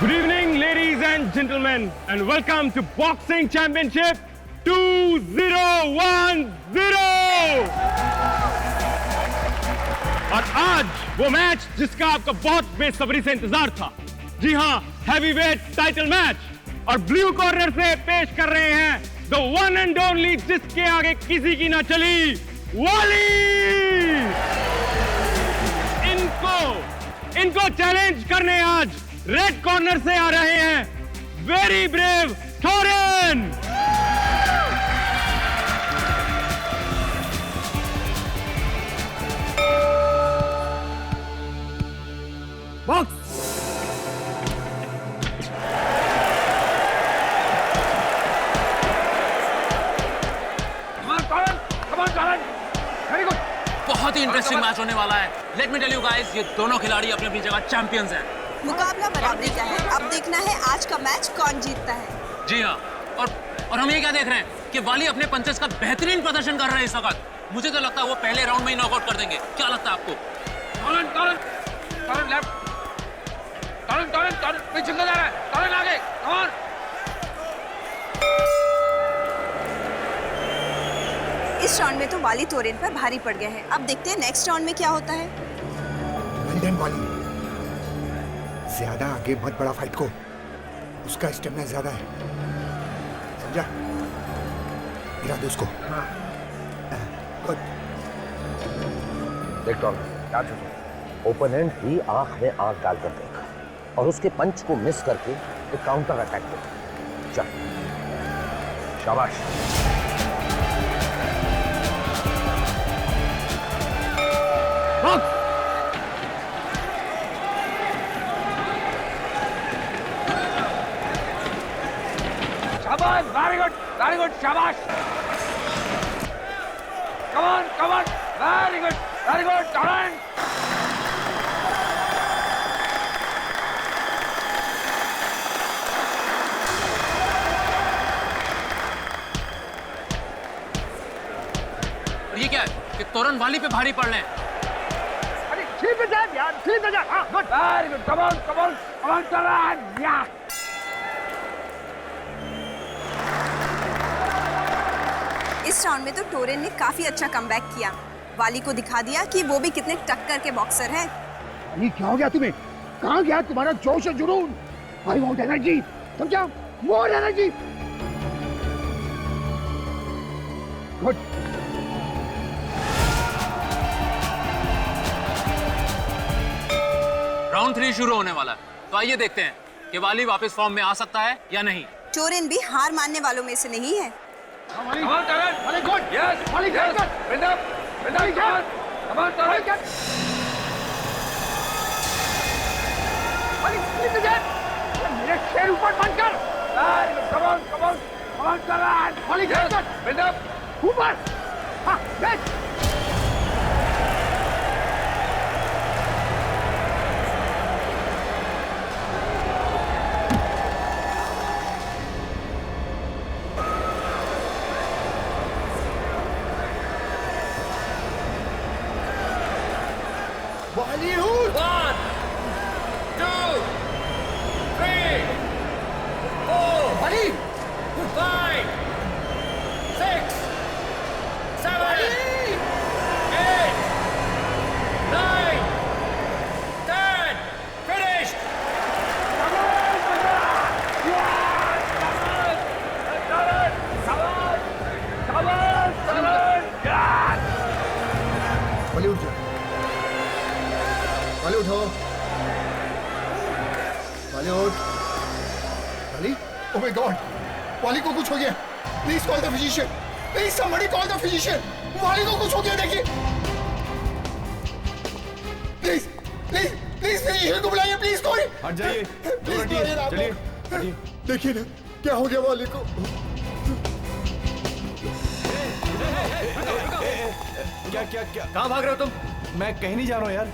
Good evening, ladies and gentlemen, and welcome to Boxing Championship 2010. और आज वो match जिसका आपका बहुत बेसब्री से इंतजार था। जी हाँ, हैवीवेट टाइटल मैच। और ब्लू कॉर्नर से पेश कर रहे हैं द वन एंड ओनली, जिसके आगे किसी की ना चली, वाली। इनको चैलेंज करने आज रेड कॉर्नर से आ रहे हैं वेरी ब्रेव टोरेन। बॉक्स। बहुत ही इंटरेस्टिंग मैच होने वाला है। Let me tell you guys, ये दोनों खिलाड़ी अपनी अपनी जगह चैंपियंस हैं। मुकाबला बराबरी का है। अब देखना है आज का मैच कौन जीतता है। जी हाँ, और हम ये क्या देख रहे हैं कि वाली अपने पंचेस का बेहतरीन प्रदर्शन कर रहे हैं इस वक्त। मुझे तो लगता है वो पहले राउंड में ही नॉकआउट कर देंगे। क्या लगता है आपको? पीछे जा रहा है, आगे, कम ऑन। इस राउंड में तो वाली टोरेन पर भारी पड़ गए हैं। अब देखते हैं नेक्स्ट राउंड में क्या होता है। लंदन वाली, ज्यादा आगे मत बढ़ा फाइट को, उसका स्टेमिना ज्यादा है, समझा? गिरा दो उसको। गुड। देख टॉम, ओपोनेंट ही आंख में आंख डालकर देखा और उसके पंच को मिस करके एक काउंटर अटैक किया। चल, शाबाश। शाबाश, वेरी गुड, शाबाश। कम ऑन, वेरी गुड, टोरेन। ये क्या है कि तोरन वाली पे भारी पड़ रहे हैं? अरे ठीक है यार, ठीक है। हाँ, good, very good. Come on, टोरेन। या इस राउंड में तो टोरेन ने काफी अच्छा कमबैक किया। वाली को दिखा दिया कि वो भी कितने टक्कर के बॉक्सर हैं। ये क्या हो गया तुम्हें? कहाँ गया तुम्हारा जोश और जुनून? आई वांट एनर्जी, समझा? More energy. गुड। राउंड 3 शुरू होने वाला है, तो आइए देखते हैं कि वाली वापस फॉर्म में आ सकता है या नहीं। टोरेन भी हार मानने वालों में से नहीं है। मेरे शेर ऊपर बंद कर। ऊपर। हाँ, Bollywood! 1, 2, 3, 4, Bali! 5, 6, 7, 8, 9, 10. Finished! Bali उठ जा। वाली उठो। वाली उठ। वाली? Oh my God! वाली को कुछ हो गया। Please call the physician. Please somebody call the physician. वाली को कुछ हो गया, देखिए। Please physician को बुलाइए, please कोई। हट जाइए। चलिए। देखिए ना, क्या हो गया वाली को। क्या कहाँ भाग रहे हो तुम? मैं कहीं नहीं जा रहा हूँ यार।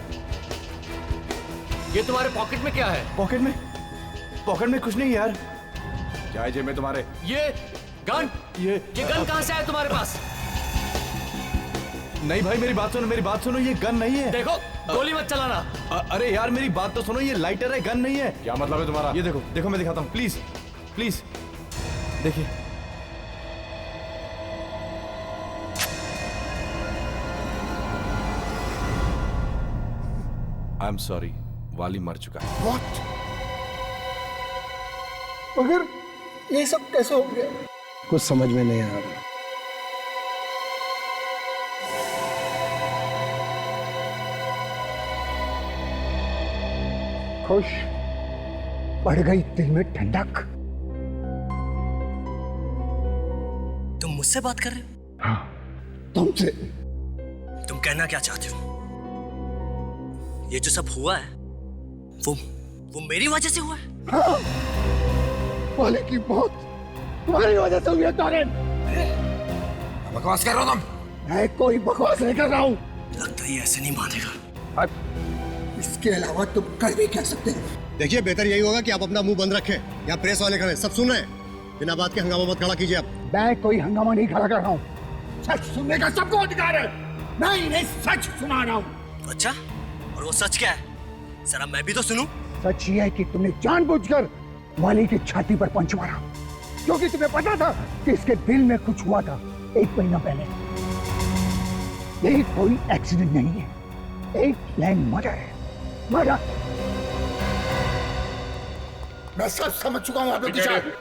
ये तुम्हारे पॉकेट में क्या है? पॉकेट में कुछ नहीं यार। क्या है जेब में तुम्हारे? ये गन ये गन कहाँ से आया तुम्हारे पास? नहीं भाई, मेरी बात सुनो, ये गन नहीं है। देखो, गोली मत चलाना। अरे यार मेरी बात तो सुनो, ये लाइटर है, गन नहीं है। क्या मतलब है तुम्हारा? ये देखो देखो, मैं दिखाता हूँ, प्लीज प्लीज देखिए। आई एम सॉरी, वाली मर चुका है। What? मगर ये सब कैसे हो गया? कुछ समझ में नहीं आ रहा। खुश, बढ़ गई दिल में ठंडक। तुम मुझसे बात कर रहे हो? हाँ, तुमसे। तुम कहना क्या चाहते हो? ये जो सब हुआ है वो मेरी वजह से हुआ है? हाँ, वाले की मौत तुम्हारी वजह से हुई है तारिन। बकवास कर रहा हो तुम? मैं कोई बकवास नहीं कर रहा हूँ। लगता है ये ऐसे नहीं मानेगा। इसके अलावा तुम कर भी कह सकते हो। देखिए, बेहतर यही होगा कि आप अपना मुंह बंद रखें। यहाँ प्रेस वाले खड़े, सब सुन रहे हैं। बिना बात के हंगामा मत खड़ा कीजिए आप। मैं कोई हंगामा नहीं खड़ा कर रहा हूँ। सच सुनने का सबको अधिकार है। मैं इन्हें सच सुना रहा हूँ। अच्छा, और वो सच क्या है? जरा मैं भी तो सुनूं। सच ये है कि तुमने जानबूझकर वाली की छाती पर पंच मारा, क्योंकि तुम्हें पता था कि इसके दिल में कुछ हुआ था 1 महीना पहले। यही कोई एक्सीडेंट नहीं है, एक प्लान मर्डर है। मर्डर। मैं सब समझ चुका हूँ आप लोग की चाल।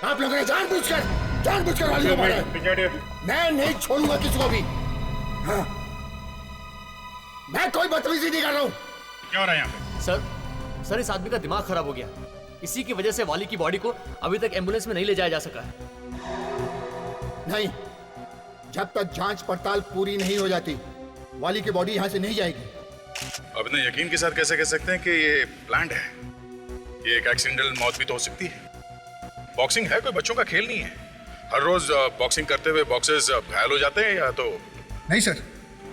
आप लोगों ने जानबूझकर वाली को मारा है। मैं नहीं छोड़ूंगा किसी को भी। हाँ, मैं कोई बदतमीजी नहीं कर रहा हूँ। क्या हो रहा है यहाँ पे? सर इस आदमी का दिमाग खराब हो गया। इसी की वजह से वाली की बॉडी को अभी तक एम्बुलेंस में नहीं ले जाया जा सका है। नहीं, जब तक जांच पड़ताल पूरी नहीं हो जाती वाली की बॉडी यहाँ से नहीं जाएगी। अब इतने यकीन के साथ कैसे कह सकते हैं कि ये प्लान्ड है? ये एक एक्सीडेंटल मौत भी तो हो सकती है। बॉक्सिंग है कोई बच्चों का खेल नहीं है। हर रोज बॉक्सिंग करते हुए बॉक्सर्स घायल हो जाते हैं या तो। नहीं सर,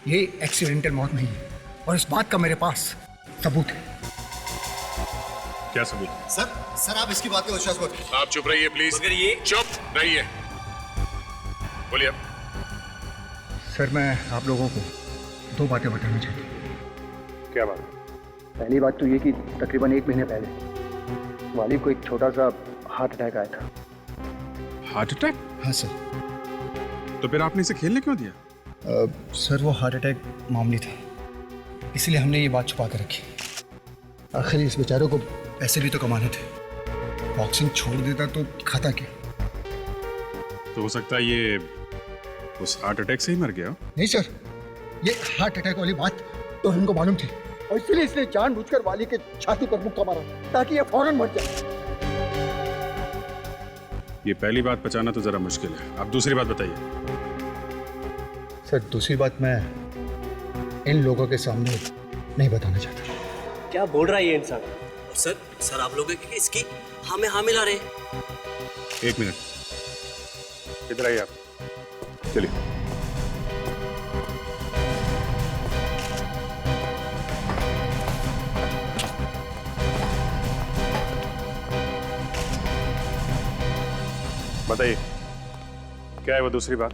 ये एक्सीडेंटल मौत नहीं है और इस बात का मेरे पास सबूत है। क्या सबूत? सर आप इसकी बात का विश्वास मत कीजिए। आप चुप रहिए प्लीज। मगर ये चुप रहिए। बोलिए। सर, मैं आप लोगों को 2 बातें बताना चाहता हूँ। क्या बात? पहली बात तो ये कि तकरीबन 1 महीने पहले वाली को एक छोटा सा हार्ट अटैक आया था। Heart attack? हाँ सर। तो फिर आपने इसे खेलने क्यों दिया? सर वो हार्ट अटैक मामूली था, इसलिए हमने ये बात छुपा कर रखी। आखिर इस बेचारे को पैसे भी तो कमाने थे। बॉक्सिंग छोड़ देता तो खाता क्या? तो हो सकता है ये उस हार्ट अटैक से ही मर गया। नहीं सर, ये हार्ट अटैक वाली बात तो हमको मालूम थी और इसलिए इसने जानबूझकर वाली के छाती पर मुक्का मारा ताकि ये फौरन मर जाए। ये पहली बात पहचाना तो जरा मुश्किल है। आप दूसरी बात बताइए। सर, दूसरी बात मैं इन लोगों के सामने नहीं बताना चाहता। क्या बोल रहा है ये इंसान? सर आप लोग इसकी हाँ में हाँ मिला रहे। 1 मिनट, इधर आइए आप। चलिए। बताइए, क्या है वो दूसरी बात?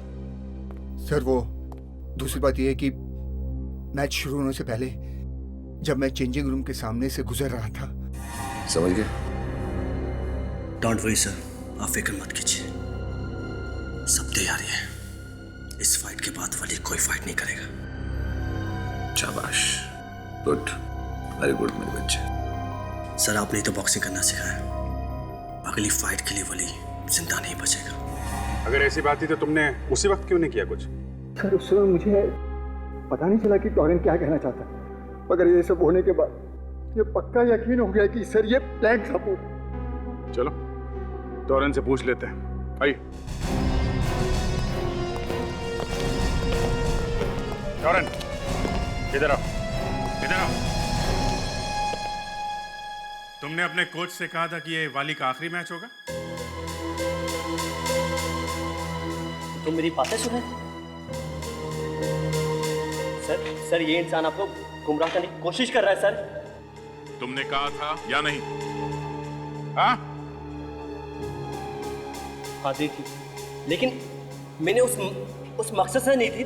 सर, वो दूसरी बात ये है कि मैच शुरू होने से पहले जब मैं चेंजिंग रूम के सामने से गुजर रहा था। समझ गए? डोंट वरी सर, आप फिक्र मत कीजिए, सब तैयारी है। इस फाइट के बाद वाली कोई फाइट नहीं करेगा। शाबाश, गुड, वेरी गुड मेरे बच्चे। सर आपने तो बॉक्सिंग करना सिखाया, अगली फाइट के लिए वाली जिंदा नहीं बचेगा। अगर ऐसी बात थी तो तुमने उसी वक्त क्यों नहीं किया कुछ? सर उस समय मुझे पता नहीं चला कि टॉरेन क्या कहना चाहता, मगर ये सब होने के बाद ये पक्का यकीन हो गया कि सर ये प्लान था पूरा। चलो टॉरेन से पूछ लेते हैं। आइए। टॉरेन, इधर आओ, इधर आओ। तुमने अपने कोच से कहा था कि ये वाली का आखिरी मैच होगा। तुम मेरी बातें सुन रहे थे? सर ये इंसान आपको गुमराह करने की कोशिश कर रहा है सर। तुमने कहा था या नहीं? हाँ? हाँ दी थी, लेकिन मैंने उस मकसद से नहीं थी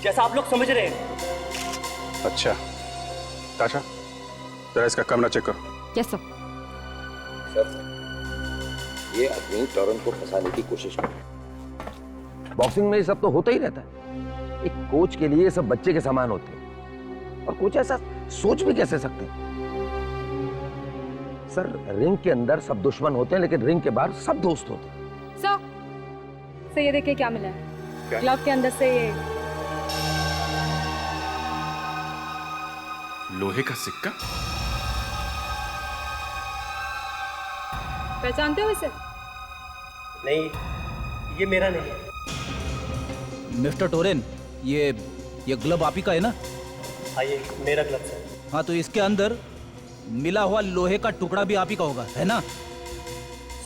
जैसा आप लोग समझ रहे हैं। अच्छा ताशा, जरा इसका कमरा चेक करो। Yes sir. सर, ये आदमी टॉरन को फंसाने की कोशिश कर रहा है। बॉक्सिंग में ये सब तो होता ही रहता है। एक कोच के लिए ये सब बच्चे के समान होते हैं, और कोच ऐसा सोच भी कैसे सकते हैं? सर, रिंग के अंदर सब दुश्मन होते हैं, लेकिन रिंग के बाहर सब दोस्त होते हैं। सर ये देखिए क्या मिला है। ग्लव के अंदर से ये लोहे का सिक्का। पहचानते हो इसे? नहीं, ये मेरा नहीं है। मिस्टर टोरेन, ये ग्लव आप ही का है ना? हाँ, ये मेरा ग्लव्स है। हाँ, तो इसके अंदर मिला हुआ लोहे का टुकड़ा भी आप ही का होगा, है ना?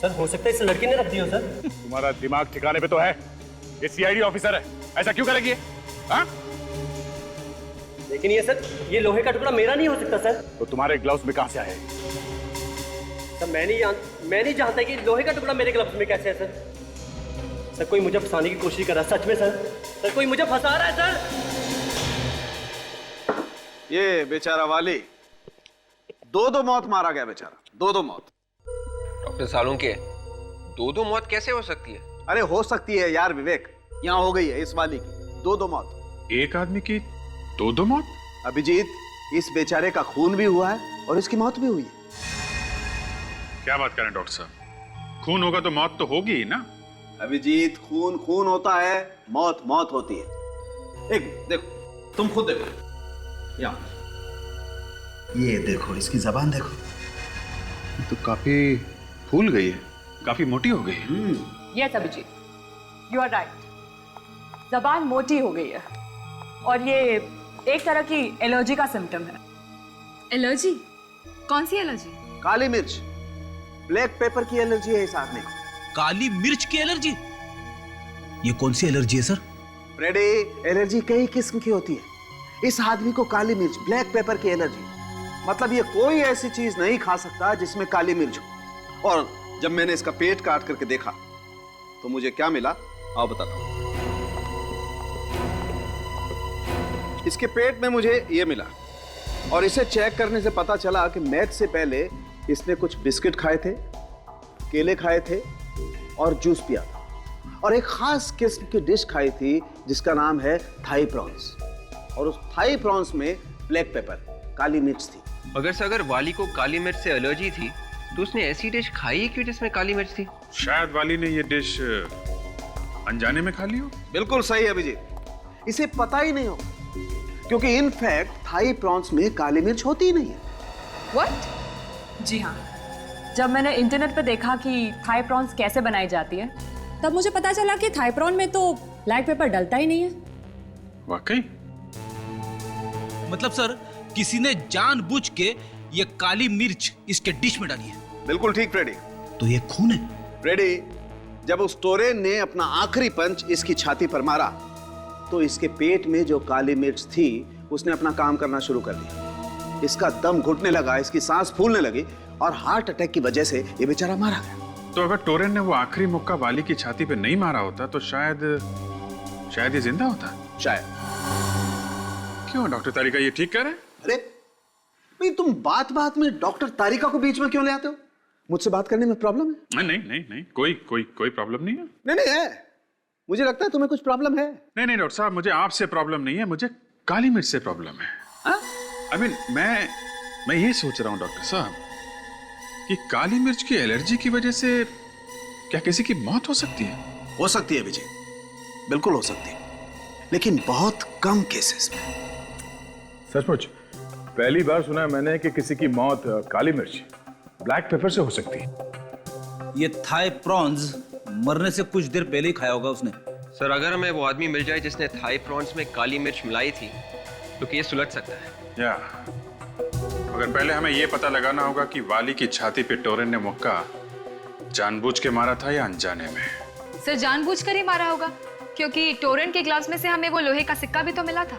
सर, हो सकता है इस लड़के ने रख दिया हो सर। तुम्हारा दिमाग ठिकाने पे तो है? ये सीआईडी ऑफिसर है, ऐसा क्यों करेगी? हाँ? लेकिन ये सर, ये लोहे का टुकड़ा मेरा नहीं हो सकता सर। तो तुम्हारे ग्लव्स में कहां से आए? सर, मैं नहीं जानता कि लोहे का टुकड़ा मेरे ग्लव्स में कैसे है सर। सर, कोई मुझे फंसाने की कोशिश कर रहा है, सच में सर। सर, कोई मुझे फंसा रहा है सर। ये बेचारा वाली, दो मौत मारा गया बेचारा, दो मौत। डॉक्टर सालुंके, दो मौत कैसे हो सकती है? अरे हो सकती है यार विवेक, यहाँ हो गई है इस वाली की दो मौत। एक आदमी की दो मौत? अभिजीत, इस बेचारे का खून भी हुआ है और इसकी मौत भी हुई है। क्या बात करें डॉक्टर साहब, खून होगा तो मौत तो होगी ही ना? अभिजीत, खून होता है, मौत होती है। एक देखो, तुम खुद देखो, यहाँ ये देखो, इसकी जबान देखो, तो काफी फूल गई है, काफी मोटी हो गई है। Yes Abhijeet, you are right. जबान मोटी हो गई है और ये एक तरह की एलर्जी का सिम्टम है। एलर्जी? कौन सी एलर्जी? काली मिर्च, ब्लैक पेपर की एलर्जी है इस आदमी को। काली मिर्च की एलर्जी? ये कौन सी एलर्जी है सर? फ्रेडी, एलर्जी कई किस्म की होती है। इस आदमी को काली मिर्च, ब्लैक पेपर की एलर्जी, मतलब ये कोई ऐसी चीज नहीं खा सकता जिसमें काली मिर्च हो। और जब मैंने इसका पेट काट करके देखा तो मुझे क्या मिला, आओ बताता हूं। इसके पेट में मुझे ये मिला, और इसे चेक करने से पता चला कि मैच से पहले इसने कुछ बिस्किट खाए थे, केले खाए थे और जूस पिया था, और एक खास किस्म की डिश खाई थी जिसका नाम है थाई प्रॉन्स, और उस थाई प्रॉन्स में ब्लैक पेपर, काली मिर्च थी। अगर वाली को काली मिर्च से एलर्जी थी तो उसने ऐसी डिश खाई क्यों जिसमें काली मिर्च थी? शायद वाली ने ये डिश अनजाने में खा ली हो। बिल्कुल सही अभिजीत, इसे पता ही नहीं हो, क्योंकि इनफैक्ट थाई प्रॉन्स में काली मिर्च होती ही नहीं है। व्हाट? जी हाँ, जब मैंने इंटरनेट पे देखा कि थाई प्रॉन्स कैसे बनाई जाती है, तब मुझे पता चला कि थाई प्रॉन में तो ब्लैक पेपर डलता ही नहीं है। वाकई? मतलब सर, किसी ने जानबूझ के ये काली मिर्च इसके डिश में डाली है? बिल्कुल ठीक फ्रेडी। तो ये खून है? फ्रेडी, जब उस टोरेन ने अपना आखिरी पंच इसकी छाती पर मारा तो इसके पेट में जो काली मिर्च थी उसने अपना काम करना शुरू कर दिया। इसका दम घुटने लगा, इसकी सांस फूलने लगी, और हार्ट अटैक की वजह से ये बेचारा मारा गया। तो अगर टोरेन ने वो आखिरी मुक्का वाली की छाती पे नहीं मारा होता तो शायद ये जिंदा होता। शायद। क्यों डॉक्टर तारिका ये ठीक कह रहे हैं? अरे भाई, तुम बात में डॉक्टर तारिका को बीच में क्यों ले आते हो? मुझसे बात करने में प्रॉब्लम है? नहीं, कोई प्रॉब्लम नहीं है। नहीं है, मुझे लगता है तुम्हें कुछ प्रॉब्लम है। नहीं डॉक्टर साहब, मुझे आपसे प्रॉब्लम नहीं है, मुझे काली मिर्च से प्रॉब्लम है। आई मीन, मैं ये सोच रहा हूँ डॉक्टर साहब कि काली मिर्च की एलर्जी की वजह से क्या किसी की मौत हो सकती है? हो सकती है विजय, बिल्कुल हो सकती है, लेकिन बहुत कम केसेस में। सचमुच पहली बार सुना है मैंने कि किसी की मौत काली मिर्च, ब्लैक पेपर से हो सकती है। ये थाई प्रॉन्स मरने से कुछ देर पहले ही खाया होगा उसने। सर, अगर हमें वो आदमी मिल जाए जिसने थाई प्रॉन्स में काली मिर्च मिलाई थी तो केस सुलझ सकता है। या मगर पहले हमें यह पता लगाना होगा कि वाली की छाती पे टोरेन ने मुक्का जानबूझ के मारा था या अनजाने में। सर, जानबूझकर ही मारा होगा, क्योंकि टोरेन के ग्लव्स में से हमें वो लोहे का सिक्का भी तो मिला था।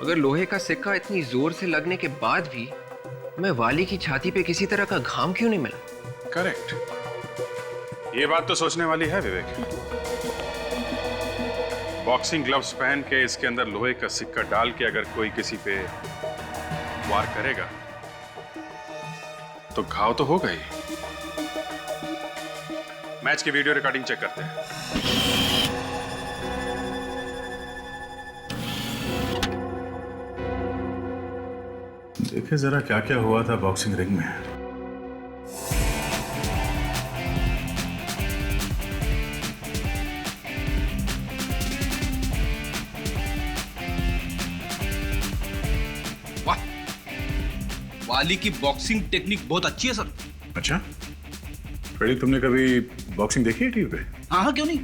अगर लोहे का सिक्का इतनी जोर से लगने के बाद भी हमें वाली की छाती पे किसी तरह का घाम क्यों नहीं मिला? करेक्ट, ये बात तो सोचने वाली है विवेक। बॉक्सिंग ग्लव्स पहन के इसके अंदर लोहे का सिक्का डाल के अगर कोई किसी पे वार करेगा तो घाव तो होगा ही। मैच की वीडियो रिकॉर्डिंग चेक करते हैं। देखे जरा क्या क्या हुआ था बॉक्सिंग रिंग में। वाह, वाली की बॉक्सिंग टेक्निक बहुत अच्छी है सर। अच्छा फ्रेडी, तुमने कभी बॉक्सिंग देखी है टीवी पे? हाँ हाँ, क्यों नहीं,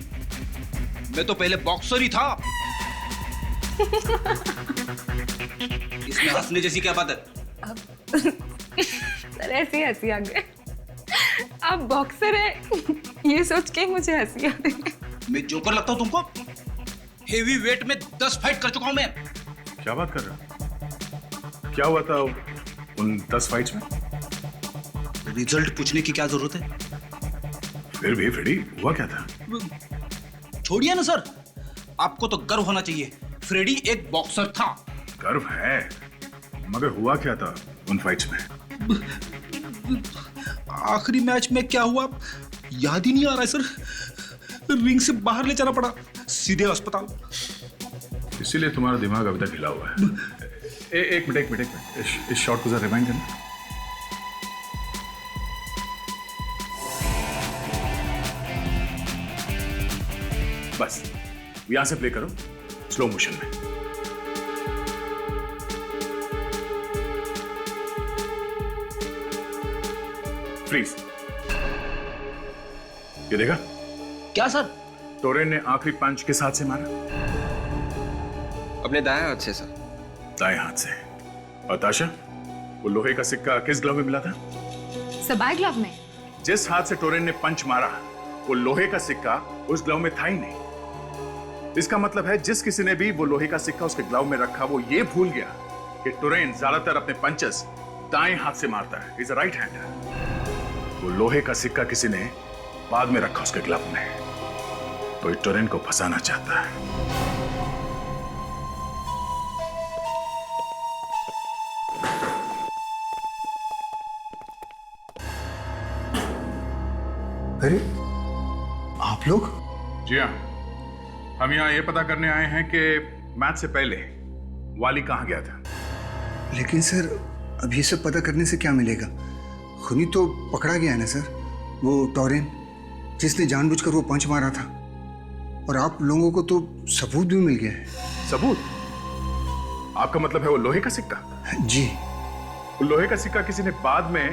मैं तो पहले बॉक्सर ही था। इसमें हंसने जैसी क्या बात है? सर ऐसी हंसी आ गई। आप बॉक्सर है ये सोच के मुझे हंसी आ रही। मैं जोकर लगता हूँ तुमको? हेवी वेट में 10 फाइट कर चुका हूं मैं। क्या बात कर रहे हो? क्या हुआ था उन 10 फाइट्स में? रिजल्ट पूछने की क्या जरूरत है? फिर भी फ्रेडी, हुआ क्या था? छोड़िए ना सर, आपको तो गर्व होना चाहिए। फ्रेडी एक बॉक्सर था। गर्व है, मगर हुआ क्या था उन फाइट्स में? आखिरी मैच में क्या हुआ याद ही नहीं आ रहा है सर। रिंग से बाहर ले जाना पड़ा, सीधे अस्पताल। इसीलिए तुम्हारा दिमाग अभी तक हिला हुआ है। एक मिनट, इस शॉट को जरा रिवाइंड करना। बस यहां से प्ले करो स्लो मोशन में। फ्रीज। ये देखा? क्या सर? टोरेन ने आखिरी पंच किस हाथ से मारा? अपने दाएं हाथ से सर। दाएं हाथ से। और ताशा, वो लोहे का सिक्का किस ग्लव में मिला था? सबाई ग्लव में। जिस हाथ से टोरेन ने पंच मारा वो लोहे का सिक्का उस ग्लव में था ही नहीं। इसका मतलब है जिस किसी ने भी वो लोहे का सिक्का उसके ग्लव में रखा वो ये भूल गया कि टोरेन ज्यादातर अपने पंचेस दाएं हाथ से मारता है। Is a right hander. वो लोहे का सिक्का किसी ने बाद में रखा उसके ग्लव में, तो ये टोरेन को फंसाना चाहता है। अरे आप लोग? जी हाँ, हम यहाँ ये पता करने आए हैं कि मैच से पहले वाली कहाँ गया था। लेकिन सर अब ये सब पता करने से क्या मिलेगा? खूनी तो पकड़ा गया है ना सर, वो टोरेन जिसने जानबूझकर वो पंच मारा था। और आप लोगों को तो सबूत भी मिल गया है। सबूत? आपका मतलब है वो लोहे का सिक्का? जी। वो लोहे का सिक्का किसी ने बाद में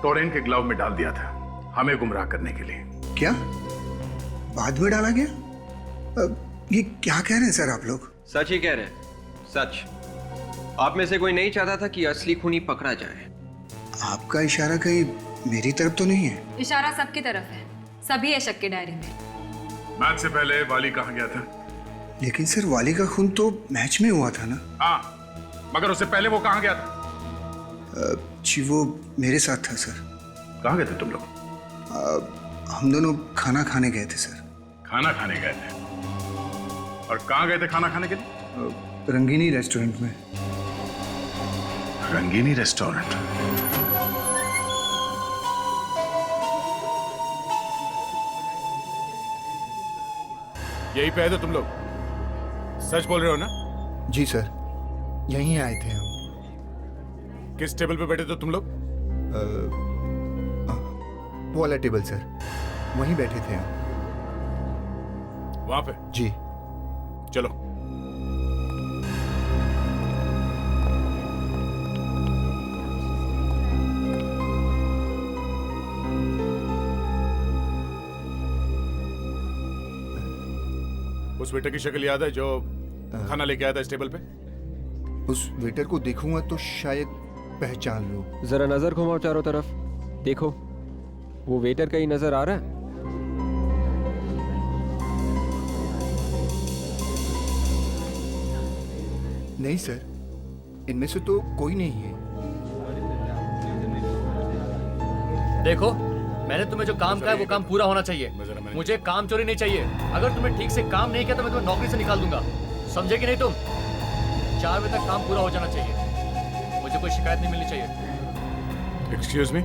टोरेन के ग्लव में डाल दिया था हमें गुमराह करने के लिए। क्या बाद में डाला गया? ये क्या कह रहे हैं सर आप लोग? सच ही कह रहे हैं, सच। आप में से कोई नहीं चाहता था कि असली खूनी पकड़ा जाए। आपका इशारा कहीं मेरी तरफ तो नहीं है? इशारा सबकी तरफ है, सभी है शक की डायरी में। मैच से पहले वाली कहाँ गया था? लेकिन सर वाली का खून तो मैच में हुआ था ना? हाँ, मगर उससे पहले वो कहाँ गया था? जी वो मेरे साथ था सर। कहाँ गए थे तुम लोग? हम दोनों खाना खाने गए थे सर। खाना खाने गए थे? और कहाँ गए थे खाना खाने के लिए? रंगीनी रेस्टोरेंट में। रंगीनी रेस्टोरेंट? यही पे है तो तुम लोग सच बोल रहे हो ना? जी सर, यहीं आए थे हम। किस टेबल पे बैठे थे तुम लोग? वो वाला टेबल सर, वहीं बैठे थे हम। वहां पे? जी। चलो। उस वेटर की शक्ल याद है जो खाना लेके आया था इस टेबल पे? उस वेटर को देखूंगा तो शायद पहचान लूं। जरा नजर घुमाओ चारों तरफ, देखो वो वेटर कहीं नजर आ रहा है? नहीं सर, इनमें से तो कोई नहीं है। देखो मैंने तुम्हें जो काम कहा है वो काम पूरा होना चाहिए। मुझे काम चोरी नहीं चाहिए। अगर तुम्हें ठीक से काम नहीं किया तो मैं तुम्हें नौकरी से निकाल दूंगा, समझे कि नहीं तुम? 4 बजे तक काम पूरा हो जाना चाहिए, मुझे कोई शिकायत नहीं मिलनी चाहिए। एक्सक्यूज मी,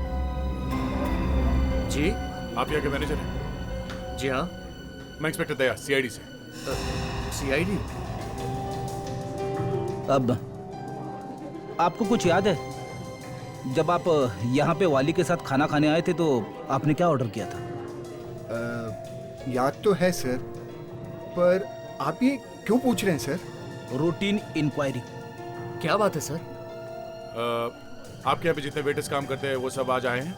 जी आप यहाँ के मैनेजर हैं? जी हाँ। मैं इंस्पेक्टर दया, सीआईडी से। सीआईडी? अब आपको कुछ याद है जब आप यहाँ पे वाली के साथ खाना खाने आए थे तो आपने क्या ऑर्डर किया था? याद तो है सर, पर आप ये क्यों पूछ रहे हैं सर? Routine inquiry. क्या बात है सर? आपके यहाँ पे जितने वेटर्स काम करते हैं वो सब आज आए हैं?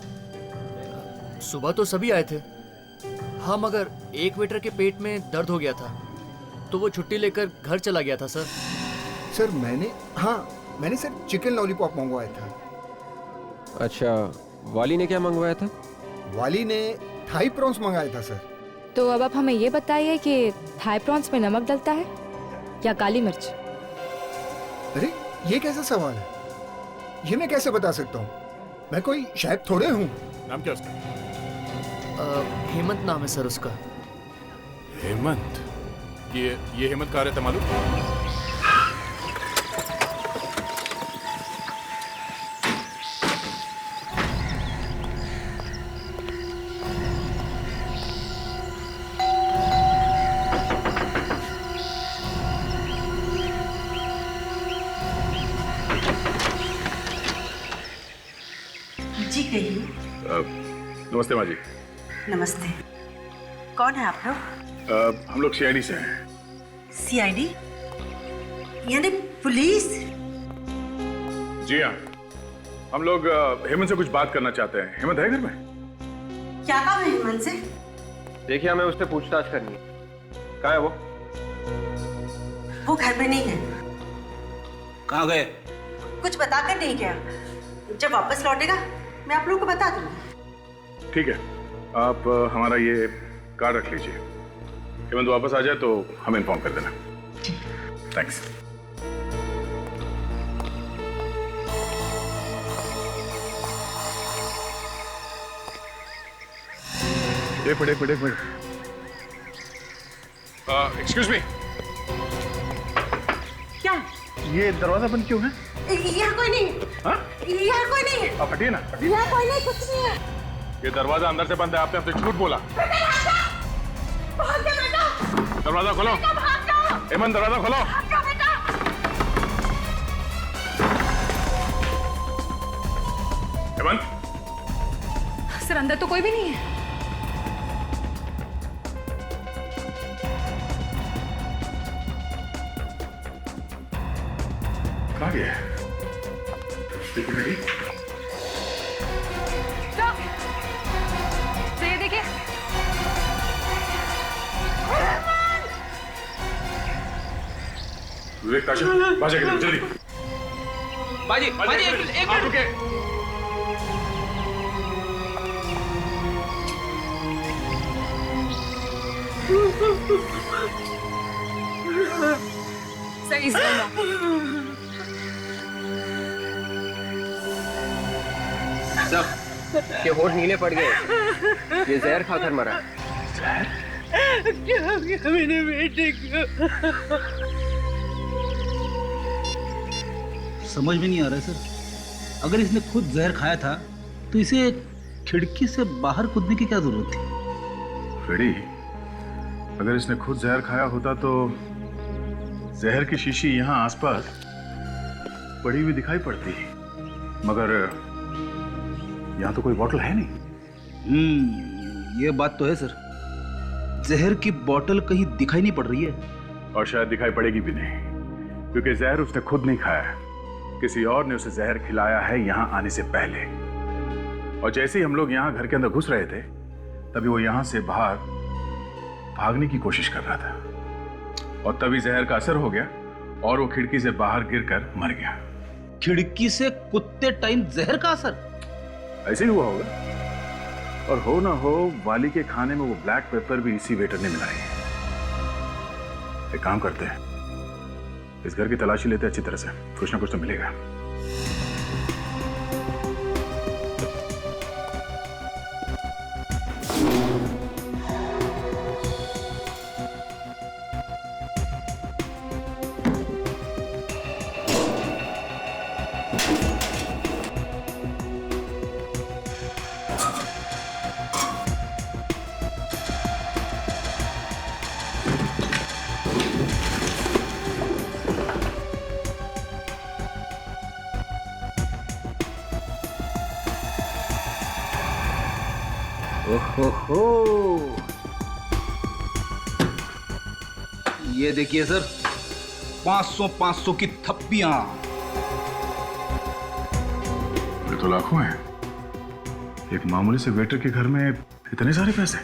सुबह तो सभी आए थे हाँ, मगर एक वेटर के पेट में दर्द हो गया था तो वो छुट्टी लेकर घर चला गया था सर। सर मैंने सर चिकन लॉलीपॉप मंगवाया था। अच्छा, वाली ने क्या मंगवाया था? वाली ने थाई प्रॉन्स मंगाया था सर। तो अब आप हमें ये बताइए कि थाई प्रॉन्स में नमक डलता है या काली मिर्च? अरे ये कैसा सवाल है, ये मैं कैसे बता सकता हूँ? मैं कोई शेफ थोड़े हूँ। नाम क्या उसका? हेमंत नाम है सर उसका। हेमंत? ये हेमंत कहाँ रहता मालूम? जी कहिए। नमस्ते माँ जी। नमस्ते। कौन है आप लोग? हम लोग सीआईडी से हैं। सीआईडी यानी पुलिस? जी हाँ, हम लोग हेमंत से कुछ बात करना चाहते हैं। हेमंत है घर में? क्या काम है हेमंत से? देखिए, हमें उससे पूछताछ करनी है। कहाँ है वो? वो घर में नहीं है। कहाँ गए? कुछ बताकर नहीं गया। जब वापस लौटेगा मैं आप लोगों को बता दूंगी। ठीक है, आप हमारा ये कार्ड रख लीजिए। हेमंत वापस आ जाए तो हमें इन्फॉर्म कर देना। थैंक्स। एक मिनट। Excuse me. क्या? ये दरवाजा बंद क्यों है? यहाँ कोई नहीं है। हाँ? यहाँ कोई नहीं है। आप हटिए ना। यहाँ कोई नहीं, कुछ नहीं है। ये दरवाजा अंदर से बंद है, आपने हमसे झूठ बोला। भाग जा बेटा। दरवाजा खोलो। भाग जाओ। हेमंत दरवाजा खोलो। भाग जाओ बेटा। हेमंत। सर अंदर तो कोई भी नहीं है। कहाँ गया है? तो ये देखिए। विवेक, ताशा, बाजा के जल्दी। बाजी, एक आप रुके। सही से सब के होठ नीले पड़ गए। ये जहर खाकर मरा। क्या हो गया मेरे बेटे को? समझ में नहीं आ रहा है सर। अगर इसने खुद जहर खाया था तो इसे खिड़की से बाहर कूदने की क्या जरूरत थी? फ्रेडी, अगर इसने खुद जहर खाया होता तो जहर की शीशी यहाँ आसपास पड़ी हुई दिखाई पड़ती, मगर यहाँ तो कोई बोतल है नहीं। ये बात तो है सर। जहर की बोतल कहीं दिखाई नहीं पड़ रही है। और शायद दिखाई पड़ेगी भी नहीं, क्योंकि जहर उसने खुद नहीं खाया है, किसी और ने उसे जहर खिलाया है यहाँ आने से पहले। और जैसे ही हम लोग यहाँ घर के अंदर घुस रहे थे तभी वो यहाँ से बाहर भागने की कोशिश कर रहा था, और तभी जहर का असर हो गया और वो खिड़की से बाहर गिरकर मर गया। खिड़की से कूदते टाइम जहर का असर? ऐसे ही हुआ होगा, और हो ना हो वाली के खाने में वो ब्लैक पेपर भी इसी वेटर ने मिलाई है। एक काम करते हैं, इस घर की तलाशी लेते हैं अच्छी तरह से, कुछ ना कुछ तो मिलेगा। ओहो, ये देखिए सर, 500 की थप्पियां। ये तो लाखों हैं। एक मामूली से वेटर के घर में इतने सारे पैसे।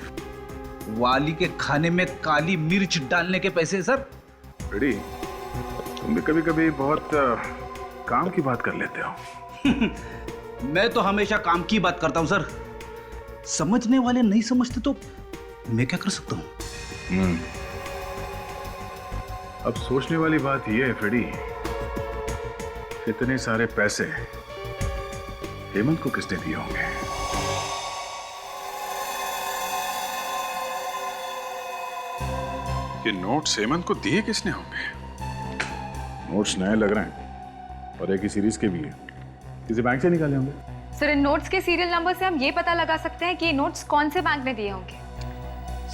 वाली के खाने में काली मिर्च डालने के पैसे सर। रेडी, तुम भी कभी कभी बहुत काम की बात कर लेते हो। मैं तो हमेशा काम की बात करता हूं सर। समझने वाले नहीं समझते तो मैं क्या कर सकता हूं? अब सोचने वाली बात यह है फ्रेडी, इतने सारे पैसे हेमंत को किसने दिए होंगे? ये नोट्स हेमंत को दिए किसने होंगे? नोट्स नए लग रहे हैं और एक ही सीरीज के भी है। किसी बैंक से निकाले होंगे। सर, इन नोट्स के सीरियल नंबर से हम ये पता लगा सकते हैं कि ये नोट्स कौन से बैंक ने दिए होंगे।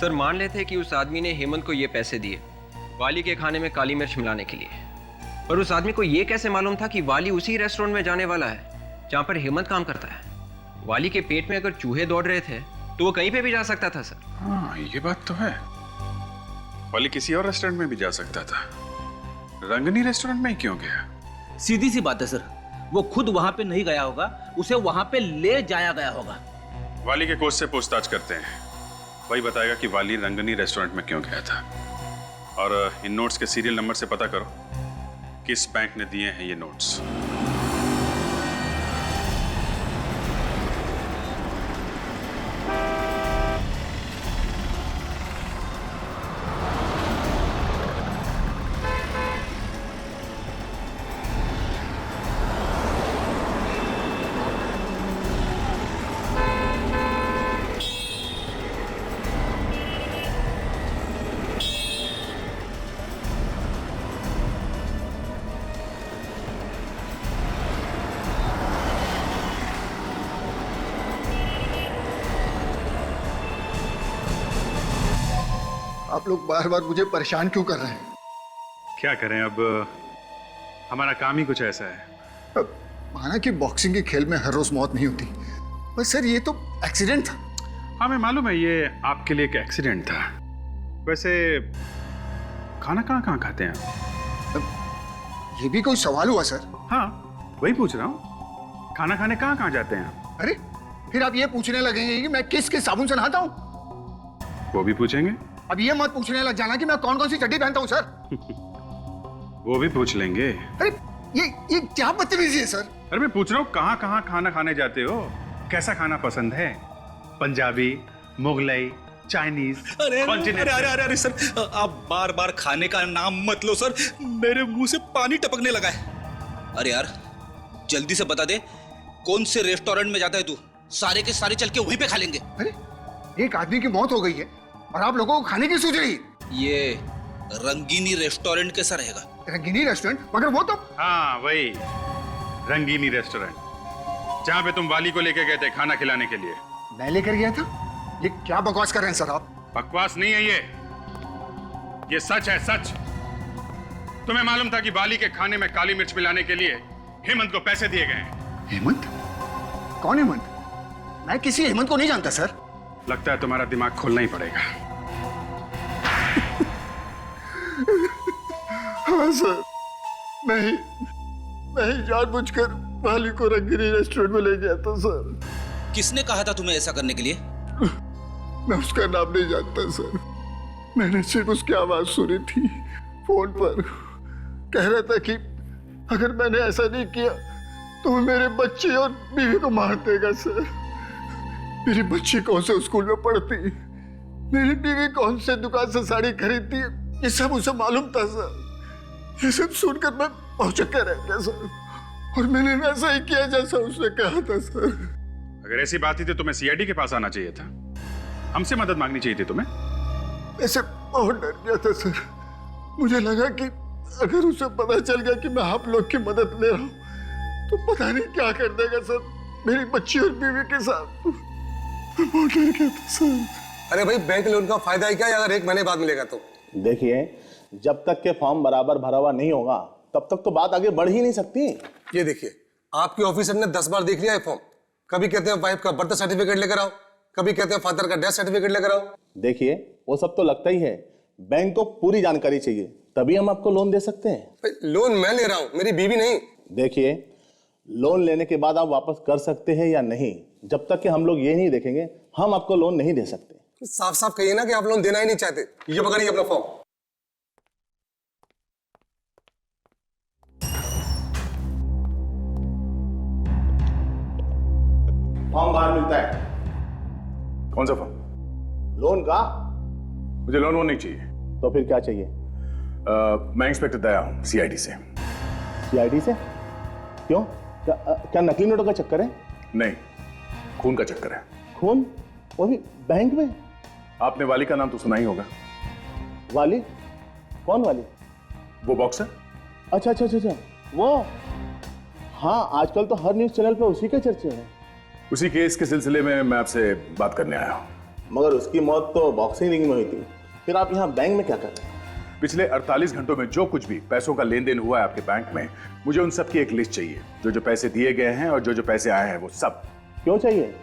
सर मान लेते हैं कि उस आदमी ने हेमंत को ये पैसे दिए वाली के खाने में काली मिर्च मिलाने के लिए, पर उस आदमी को ये कैसे मालूम था कि वाली उसी रेस्टोरेंट में जाने वाला है जहाँ पर हेमंत काम करता है? वाली के पेट में अगर चूहे दौड़ रहे थे तो वो कहीं पे भी जा सकता था सर। हाँ, ये बात तो है। वाली किसी और रेस्टोरेंट में भी जा सकता था, रंगनी रेस्टोरेंट में ही क्यों गया? सीधी सी बात है सर, वो खुद वहां पे नहीं गया होगा, उसे वहां पे ले जाया गया होगा। वाली के कोच से पूछताछ करते हैं, वही बताएगा कि वाली रंगनी रेस्टोरेंट में क्यों गया था। और इन नोट्स के सीरियल नंबर से पता करो किस बैंक ने दिए हैं ये नोट्स। आप लोग बार बार मुझे परेशान क्यों कर रहे हैं? क्या करें, अब हमारा काम ही कुछ ऐसा है। अब माना कि बॉक्सिंग के खेल में हर रोज मौत नहीं होती, पर सर ये तो एक्सीडेंट था। हाँ मैं मालूम है, ये आपके लिए एक एक्सीडेंट था। वैसे खाना कहाँ खाते हैं आप? ये भी कोई सवाल हुआ सर? हाँ वही पूछ रहा हूँ, खाना खाने कहाँ जाते हैं आप? अरे फिर आप ये पूछने लगेंगे कि मैं किस साबुन से नहाता हूँ? वो भी पूछेंगे। अब ये मत पूछने लग जाना कि मैं कौन कौन सी चड्डी पहनता हूँ सर। वो भी पूछ लेंगे। अरे ये क्या बदतमीजी है सर? अरे मैं पूछ रहा हूँ कहाँ खाना खाने जाते हो, कैसा खाना पसंद है? पंजाबी, मुगलई, चाइनीज? अरे सर, आप बार बार खाने का नाम मत लो सर, मेरे मुंह से पानी टपकने लगा है। अरे यार जल्दी से बता दे, कौन से रेस्टोरेंट में जाता है तू? सारे के सारे चल के वहीं पे खा लेंगे। अरे एक आदमी की मौत हो गई है और आप लोगों को खाने की सूझ रही है? ये रंगीनी रेस्टोरेंट कैसा रहेगा? रंगीनी रेस्टोरेंट? मगर वो तो हाँ वही रंगीनी रेस्टोरेंट, जहाँ पे तुम वाली को लेके गए थे खाना खिलाने के लिए। मैं लेकर गया था? ये क्या बकवास कर रहे हैं सर आप? बकवास नहीं है ये सच है, सच। तुम्हें मालूम था कि वाली के खाने में काली मिर्च मिलाने के लिए हेमंत को पैसे दिए गए हैं। हेमंत? कौन हेमंत? मैं किसी हेमंत को नहीं जानता सर। लगता है तुम्हारा दिमाग खोलना ही पड़ेगा। हाँ सर, मैं ही जानबूझकर वाली को रंगीनी रेस्टोरेंट में ले गया था सर। किसने कहा था तुम्हें ऐसा करने के लिए? मैं उसका नाम नहीं जानता सर, मैंने सिर्फ उसकी आवाज सुनी थी फोन पर। कह रहा था कि अगर मैंने ऐसा नहीं किया तो वो मेरे बच्चे और बीवी को मार देगा सर। मेरी बच्ची कौन से स्कूल में पढ़ती, मेरी बीवी कौन से दुकान से साड़ी खरीदती, ये सब उसे मालूम था सर। ये सब सुनकर मैं भौचक्का रह गया सर, और मैंने वैसा ही किया जैसा उसने कहा था सर। अगर ऐसी बात थी तो तुम्हें सीआईडी के पास आना चाहिए था, हमसे मदद मांगनी चाहिए थी तुम्हें। ऐसे बहुत डर गया था सर, मुझे लगा कि अगर उसे पता चल गया कि मैं आप लोग की मदद ले रहा हूँ तो पता नहीं क्या कर देगा सर मेरी बच्ची और बीवी के साथ। बहुत डर गया था सर। अरे भाई बैंक लोन का फायदा ही क्या है अगर 1 महीने बाद मिलेगा तो? देखिए, जब तक के फॉर्म बराबर भरा हुआ नहीं होगा तब तक तो बात आगे बढ़ ही नहीं सकती। ये देखिए, आपके ऑफिसर ने 10 बार देख लिया है फॉर्म। कभी कहते हैं वाइफ का बर्थ सर्टिफिकेट लेकर आओ, कभी कहते हैं फादर का डेथ सर्टिफिकेट लेकर आओ। देखिए वो सब तो लगता ही है, बैंक को पूरी जानकारी चाहिए, तभी हम आपको लोन दे सकते हैं। लोन मैं ले रहा हूँ, मेरी बीवी नहीं। देखिए लोन लेने के बाद आप वापस कर सकते हैं या नहीं, जब तक कि हम लोग ये नहीं देखेंगे हम आपको लोन नहीं दे सकते। साफ साफ कहिए ना कि आप लोन देना ही नहीं चाहते। ये पकड़िए अपना फॉर्म। फॉर्म बाहर मिलता है। कौन सा फॉर्म? लोन का? मुझे लोन वोन नहीं चाहिए। तो फिर क्या चाहिए? मैं इंस्पेक्टर दया हूँ, सीआईडी से। सीआईडी से? क्यों? क्या नकली नोटों का चक्कर है? नहीं, खून का चक्कर है। खून? वो भी बैंक में? आपने वाली का नाम तो सुना ही होगा। वाली? कौन वाली? वो बॉक्सर। अच्छा अच्छा अच्छा, वो हाँ, आजकल तो हर न्यूज चैनल पे उसी के चर्चे हैं। उसी केस के सिलसिले में मैं आपसे बात करने आया हूँ। मगर उसकी मौत तो बॉक्सिंग रिंग में हुई थी, फिर आप यहाँ बैंक में क्या कर रहे हैं? पिछले 48 घंटों में जो कुछ भी पैसों का लेन देन हुआ है आपके बैंक में, मुझे उन सब की एक लिस्ट चाहिए। जो पैसे दिए गए हैं और जो पैसे आए हैं वो सब। क्यों चाहिए?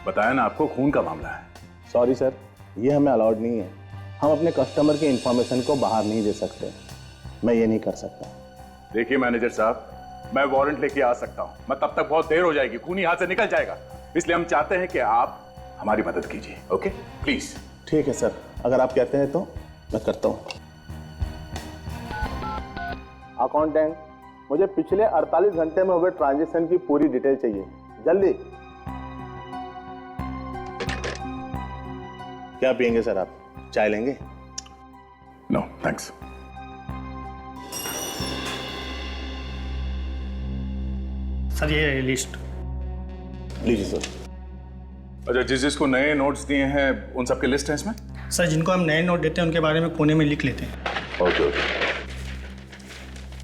बताया ना आपको, खून का मामला है। सॉरी सर, ये हमें अलाउड नहीं है। हम अपने कस्टमर की इंफॉर्मेशन को बाहर नहीं दे सकते। मैं ये नहीं कर सकता। देखिए मैनेजर साहब, मैं वारंट लेके आ सकता हूँ, मैं तब तक बहुत देर हो जाएगी, खूनी हाथ से निकल जाएगा। इसलिए हम चाहते हैं कि आप हमारी मदद कीजिए। Okay please. ठीक है सर, अगर आप कहते हैं तो मैं करता हूँ। अकाउंटेंट, मुझे पिछले 48 घंटे में हुए ट्रांजैक्शन की पूरी डिटेल चाहिए, जल्दी। क्या पियेंगे सर आप? चाय लेंगे? No thanks. सर ये लिस्ट लीजिए सर। अच्छा, जिसको नए नोट्स दिए हैं उन सबकी लिस्ट है इसमें? सर जिनको हम नए नोट देते हैं उनके बारे में कोने में लिख लेते हैं। ओके ओके,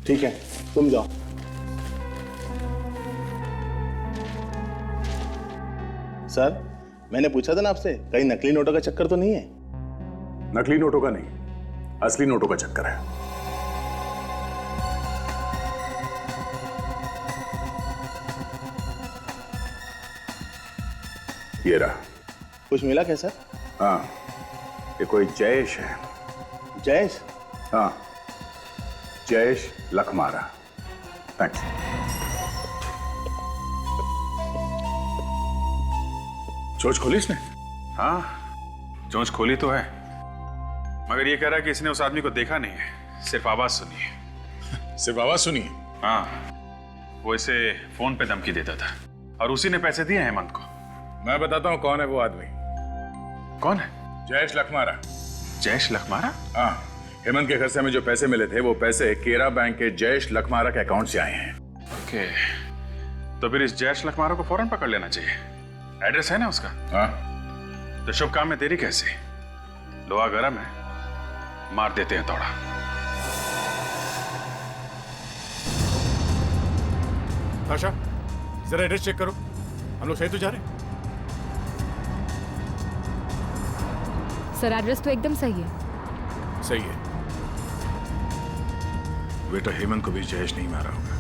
ठीक है, तुम जाओ। सर मैंने पूछा था ना आपसे, कहीं नकली नोटों का चक्कर तो नहीं है? नकली नोटों का नहीं, असली नोटों का चक्कर है। ये रहा। कुछ मिला क्या सर? हाँ, ये कोई जयेश है। जयेश? हाँ, जयेश लखमारा। थैंक्स। चोंच खोली इसने? हाँ, चोंच खोली तो है, मगर ये कह रहा है कि इसने उस आदमी को देखा नहीं है, सिर्फ आवाज सुनी है। सिर्फ आवाज सुनी है? हाँ, वो इसे फोन पे धमकी देता था और उसी ने पैसे दिए हेमंत को। मैं बताता हूँ कौन है वो आदमी। कौन है? जयेश लखमारा। जयेश लखमारा? हाँ, हेमंत के घर से हमें जो पैसे मिले थे वो पैसे केरा बैंक के जयेश लखमारा के अकाउंट से आए हैं। ओके, तो फिर इस जयेश लखमारा को फौरन पकड़ लेना चाहिए। एड्रेस है ना उसका? हाँ। तो शुभ काम में देरी कैसे? लोहा गरम है, मार देते हैं थोड़ा। आशा, जरा एड्रेस चेक करो, हम लोग सही तो जा रहे हैं? सर एड्रेस तो एकदम सही है। सही है। बेटा हेमंत को भी जयेश नहीं मारा होगा।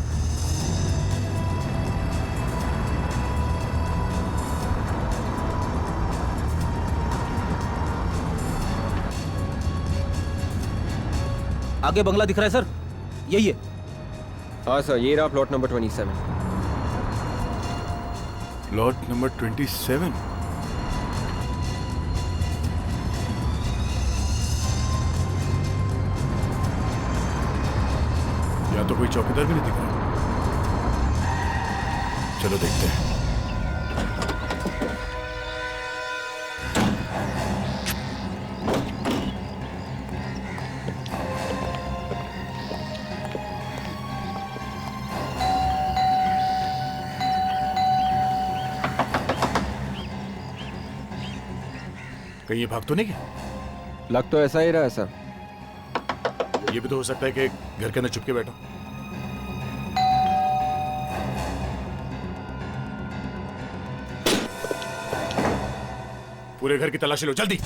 आगे बंगला दिख रहा है सर, यही है। हाँ सर, ये रहा प्लॉट नंबर 27। Plot number 27? या तो कोई चौकीदार भी नहीं दिख रहा। चलो देखते हैं। कहीं ये भाग तो नहीं गया? लग तो ऐसा ही रहा है सर। ये भी तो हो सकता है कि घर के अंदर छुप के बैठा। पूरे घर की तलाशी लो जल्दी।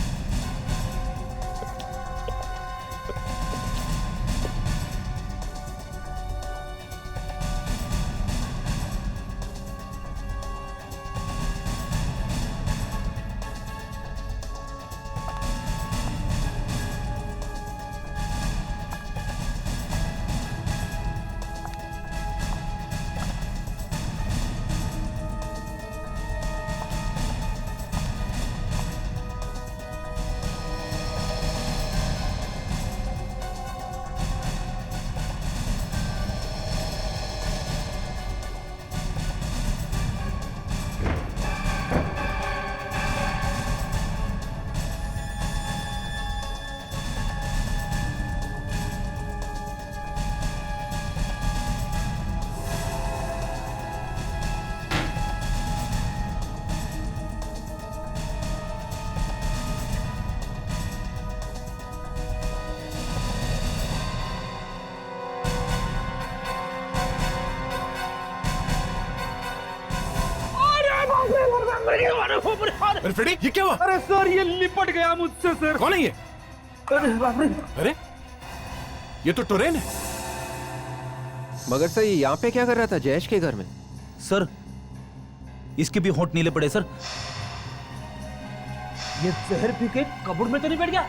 अरे फ्रेडी, ये क्या हुआ? अरे सर, ये लिपट गया मुझसे सर। कौन है ये? अरे बाप रे! अरे ये तो टोरेन है। मगर सर ये यहाँ पे क्या कर रहा था जयेश के घर में? सर इसके भी होंठ नीले पड़े सर। ये जहर पी के कबर्ड में तो नहीं बैठ गया?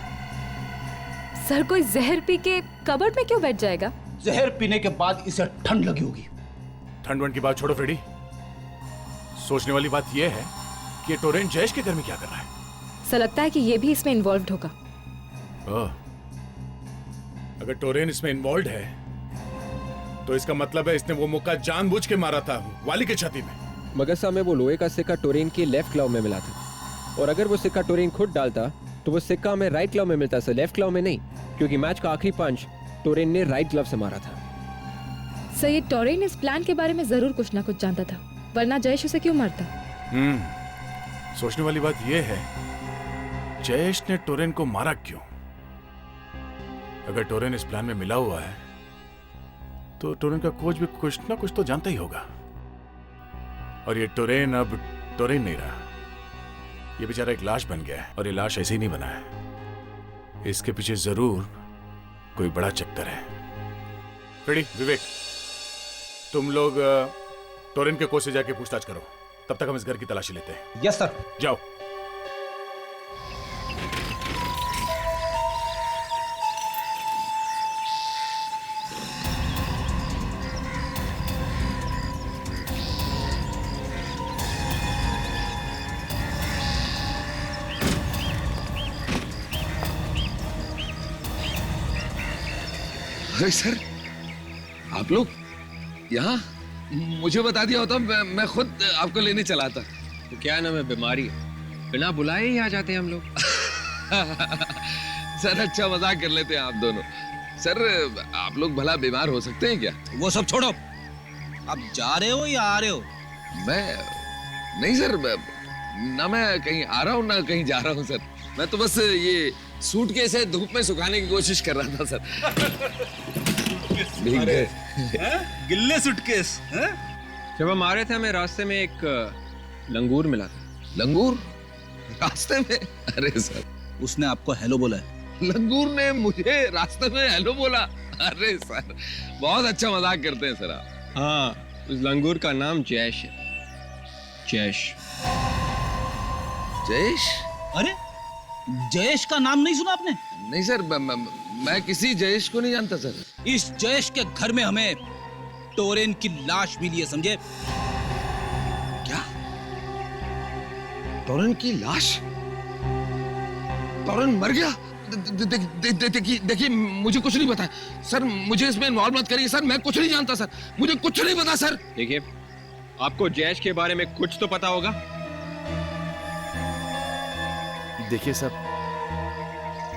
सर कोई जहर पी के कबर्ड में क्यों बैठ जाएगा? जहर पीने के बाद इसे ठंड लगी होगी। ठंड वंड की बात छोड़ो फ्रेडी, सोचने वाली बात यह है कि टोरेन जयेश के घर में क्या कर रहा है? सर लगता है कि ये भी इसमें इन्वॉल्व होगा। अगर टोरेन इसमें इन्वॉल्व है तो इसका मतलब है इसने वो मुक्का जानबूझ के मारा था वाली के छाती में। मगर साहब में वो लोहे का सिक्का टोरेन के लेफ्ट क्लव में मिला था, और अगर वो सिक्का टोरेन खुद डालता तो वो सिक्का हमें राइट क्लव में मिलता सर, लेफ्ट क्लव में नहीं, क्योंकि मैच का आखिरी पंच टोरेन ने राइट ग्लव से मारा था। सर ये टोरेन इस प्लान के बारे में जरूर कुछ ना कुछ जानता था, वरना जयेश उसे क्यों मारता? सोचने वाली बात यह है जयेश ने टोरेन को मारा क्यों? अगर टोरेन इस प्लान में मिला हुआ है तो टोरेन का कोच भी कुछ ना कुछ तो जानता ही होगा, और ये टोरेन अब टोरेन नहीं रहा, ये बेचारा एक लाश बन गया है, और ये लाश ऐसे ही नहीं बना है, इसके पीछे जरूर कोई बड़ा चक्कर है। फ्रेडी, विवेक, तुम लोग टोरेन के कोच से जाके पूछताछ करो, तब तक हम इस घर की तलाशी लेते हैं। Yes sir. जाओ। अरे सर, आप लोग यहाँ? मुझे बता दिया होता मैं खुद आपको लेने चला था। तो क्या नाम है, बीमारी है, बिना बुलाए ही आ जाते हैं हम लोग। सर अच्छा मजाक कर लेते हैं आप दोनों। सर आप लोग भला बीमार हो सकते हैं क्या? वो सब छोड़ो, आप जा रहे हो या आ रहे हो? मैं नहीं सर, ना मैं कहीं आ रहा हूँ ना कहीं जा रहा हूँ सर, मैं तो बस ये सूटकेस है धूप में सुखाने की कोशिश कर रहा था सर। गिल्ले सूटकेस? जब हम आ रहे थे हमें रास्ते में एक लंगूर मिला था। लंगूर रास्ते में? अरे सर, उसने आपको हेलो बोला है? लंगूर ने मुझे रास्ते में हेलो बोला? अरे सर बहुत अच्छा मजाक करते हैं सर आप। हाँ, उस लंगूर का नाम जयेश है। जयेश। जयेश? अरे जयेश का नाम नहीं सुना आपने? नहीं सर, मैं किसी जयेश को नहीं जानता सर। इस जयेश के घर में हमें टोरेन की लाश मिली है, समझे? क्या? टोरेन की लाश? टोरेन मर गया? देखिए मुझे कुछ नहीं पता सर, मुझे इसमें इन्वॉल्व मत करिए सर, मैं कुछ नहीं जानता सर, मुझे कुछ नहीं पता सर। देखिए आपको जयेश के बारे में कुछ तो पता होगा। देखिए सर,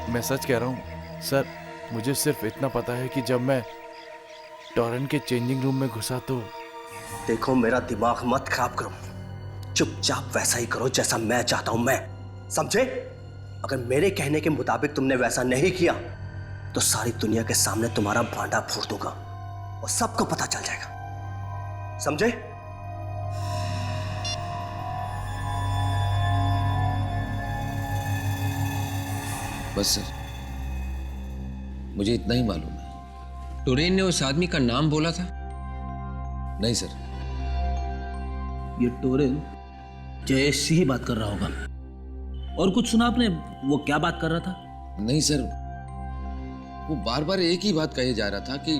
मैं सच कह रहा हूँ सर, मुझे सिर्फ इतना पता है कि जब मैं टोरेन के चेंजिंग रूम में घुसा तो। देखो मेरा दिमाग मत खराब करो, चुपचाप वैसा ही करो जैसा मैं चाहता हूं, मैं, समझे? अगर मेरे कहने के मुताबिक तुमने वैसा नहीं किया तो सारी दुनिया के सामने तुम्हारा भांडा फोड़ दूंगा और सबको पता चल जाएगा, समझे? बस सर, मुझे इतना ही मालूम है। टोरेन ने उस आदमी का नाम बोला था? नहीं सर। ये टोरेन जयेश से ही बात कर रहा होगा। और कुछ सुना आपने? वो क्या बात कर रहा था? नहीं सर, वो बार बार एक ही बात कहे जा रहा था कि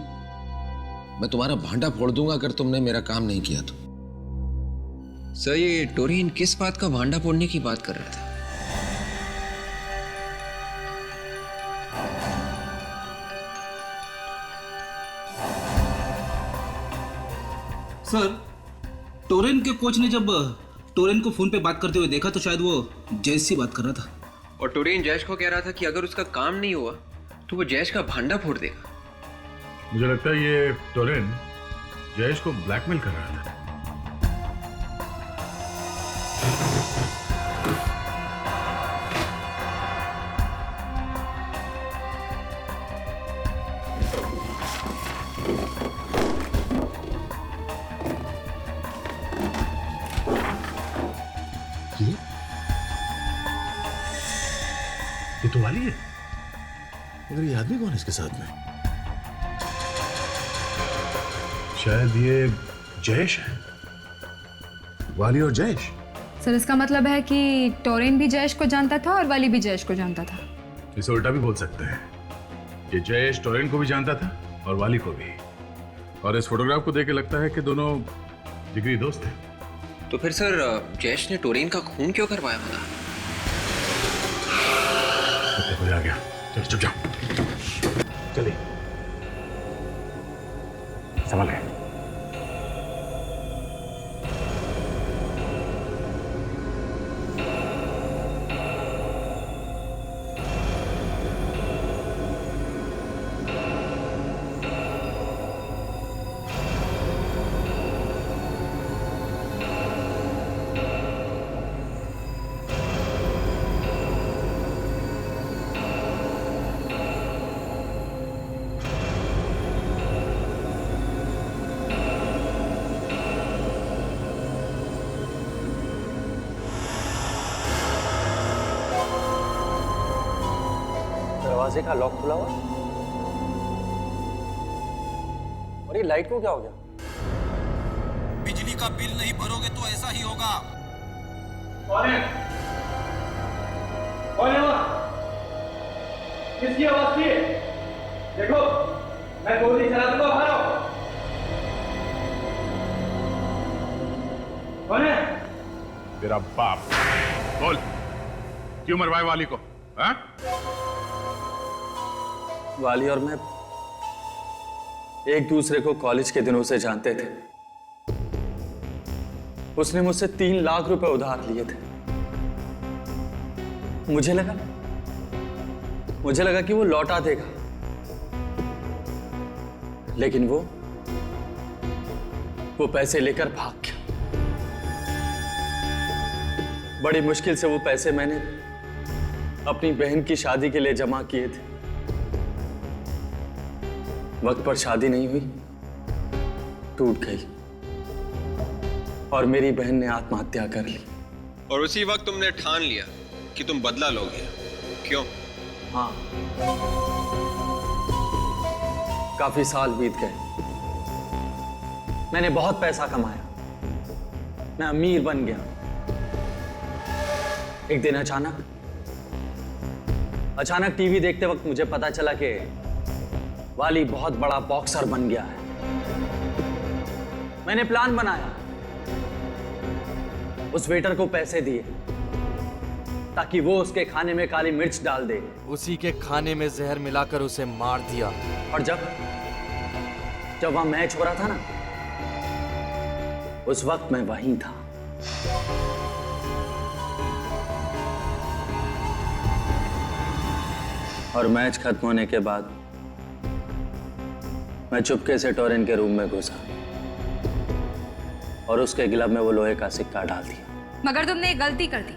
मैं तुम्हारा भांडा फोड़ दूंगा अगर तुमने मेरा काम नहीं किया तो। सर ये टोरेन किस बात का भांडा फोड़ने की बात कर रहा था? सर, टोरेन के कोच ने जब टोरेन को फोन पे बात करते हुए देखा तो शायद वो जयेश से बात कर रहा था। और टोरेन जयेश को कह रहा था कि अगर उसका काम नहीं हुआ तो वो जयेश का भांडा फोड़ देगा। मुझे लगता है ये टोरेन जयेश को ब्लैकमेल कर रहा था। ये तो वाली है, मगर ये आदमी कौन है इसके साथ में? शायद ये जयेश है। वाली और जयेश। सर इसका मतलब है कि टोरेन भी जयेश को जानता था और वाली भी जयेश को जानता था। इसे उल्टा भी बोल सकते हैं, ये जयेश टोरेन को भी जानता था और वाली को भी। और इस फोटोग्राफ को देख के लगता है कि दोनों जिगरी दोस्त हैं। तो फिर सर जयेश ने टोरेन का खून क्यों करवाया होगा? आ गया, चलो चुप जाओ, चलिए संभल गए। दरवाजे का लॉक खुला हुआ और ये लाइट को क्या हो गया? बिजली का बिल नहीं भरोगे तो ऐसा ही होगा। कौन है? कौन है वहाँ? किसकी आवाज थी? देखो, मैं गोली चला दूंगा, बाहर आओ। कौन है? तेरा बाप। बोल, क्यों मरवाए वाली को? हाँ? वाली और मैं एक दूसरे को कॉलेज के दिनों से जानते थे। उसने मुझसे 3 लाख रुपए उधार लिए थे। मुझे लगा कि वो लौटा देगा, लेकिन वो पैसे लेकर भाग गया। बड़ी मुश्किल से वो पैसे मैंने अपनी बहन की शादी के लिए जमा किए थे। वक्त पर शादी नहीं हुई, टूट गई और मेरी बहन ने आत्महत्या कर ली। और उसी वक्त तुमने ठान लिया कि तुम बदला लोगे, क्यों? हाँ, काफी साल बीत गए, मैंने बहुत पैसा कमाया, मैं अमीर बन गया। एक दिन अचानक टीवी देखते वक्त मुझे पता चला कि वाली बहुत बड़ा बॉक्सर बन गया है। मैंने प्लान बनाया, उस वेटर को पैसे दिए ताकि वो उसके खाने में काली मिर्च डाल दे। उसी के खाने में जहर मिलाकर उसे मार दिया। और जब वहां मैच हो रहा था ना, उस वक्त मैं वहीं था। और मैच खत्म होने के बाद मैं चुपके से टोरेन के रूम में घुसा और उसके ग्लव में वो लोहे का सिक्का डाल दिया। मगर तुमने एक गलती कर दी।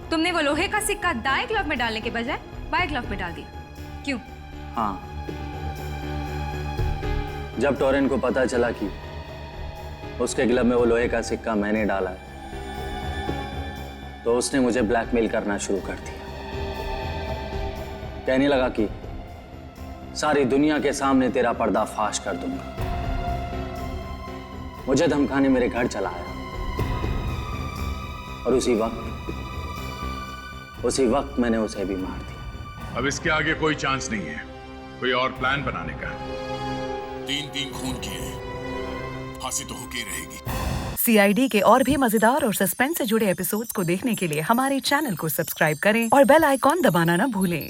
तुमने वो लोहे का सिक्का दाएं ग्लव में डालने के बजाय बाएं ग्लव में डाल दिया। क्यों? हाँ, जब टोरेन को पता चला कि उसके ग्लव में वो लोहे का सिक्का मैंने डाला है, तो उसने मुझे ब्लैकमेल करना शुरू कर दिया। कहने लगा कि सारी दुनिया के सामने तेरा पर्दाफाश कर दूंगा। मुझे धमकाने मेरे घर चला आया और उसी वक्त मैंने उसे भी मार दिया। अब इसके आगे कोई चांस नहीं है कोई और प्लान बनाने का। 3 खून किए, फांसी तो होके रहेगी। CID के और भी मजेदार और सस्पेंस से जुड़े एपिसोड्स को देखने के लिए हमारे चैनल को सब्सक्राइब करें और बेल आइकॉन दबाना ना भूलें।